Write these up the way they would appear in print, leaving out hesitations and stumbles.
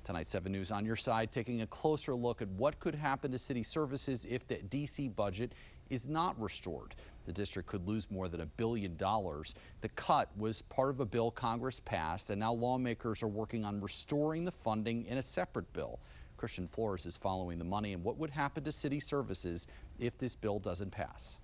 Tonight, 7 News on your side, taking a closer look at what could happen to city services if the D.C. budget is not restored. The district could lose more than $1 billion. The cut was part of a bill Congress passed, and now lawmakers are working on restoring the funding in a separate bill. Christian Flores is following the money and what would happen to city services if this bill doesn't pass.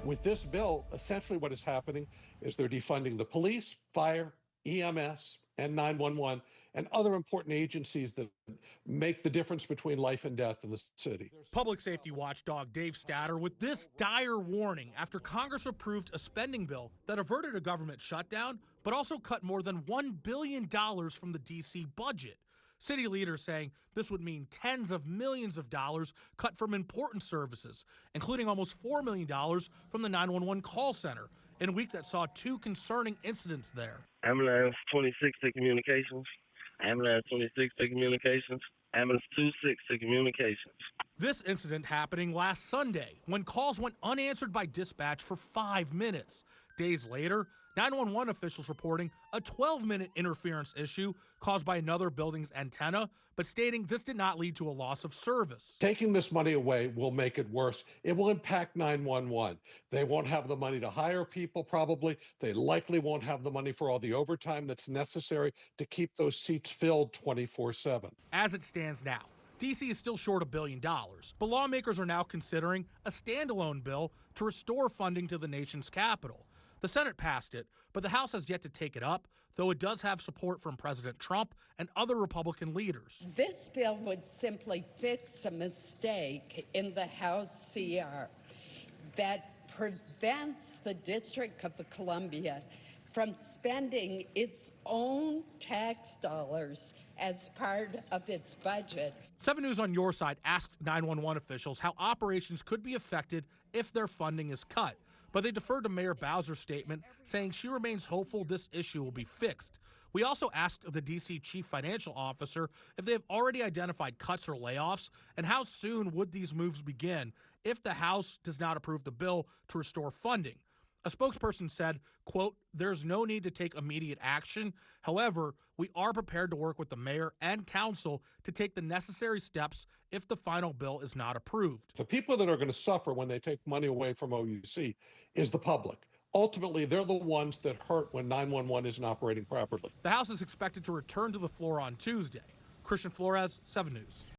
With this bill, essentially what is happening is they're defunding the police, fire, EMS, and 911, and other important agencies that make the difference between life and death in the city. Public safety watchdog Dave Statter with this dire warning after Congress approved a spending bill that averted a government shutdown, but also cut more than $1 billion from the D.C. budget. City leaders saying this would mean tens of millions of dollars cut from important services, including almost $4 million from the 911 call center, in a week that saw 2 concerning incidents there. Ambulance 26 to communications, ambulance 26 to communications, ambulance 26 to communications. This incident happening last Sunday when calls went unanswered by dispatch for 5 minutes. Days later, 911 officials reporting a 12-minute interference issue caused by another building's antenna, but stating this did not lead to a loss of service. Taking this money away will make it worse. It will impact 911. They won't have the money to hire people probably. They likely won't have the money for all the overtime that's necessary to keep those seats filled 24/7. As it stands now, D.C. is still short $1 billion, but lawmakers are now considering a standalone bill to restore funding to the nation's capital. The Senate passed it, but the House has yet to take it up, though it does have support from President Trump and other Republican leaders. This bill would simply fix a mistake in the House CR that prevents the District of Columbia from spending its own tax dollars as part of its budget. 7 News on your side asked 911 officials how operations could be affected if their funding is cut. But they deferred to Mayor Bowser's statement, saying she remains hopeful this issue will be fixed. We also asked the D.C. Chief Financial Officer if they have already identified cuts or layoffs, and how soon would these moves begin if the House does not approve the bill to restore funding. A spokesperson said, quote, "There's no need to take immediate action. However, we are prepared to work with the mayor and council to take the necessary steps if the final bill is not approved." The people that are going to suffer when they take money away from OUC is the public. Ultimately, they're the ones that hurt when 911 isn't operating properly. The House is expected to return to the floor on Tuesday. Christian Flores, 7 News.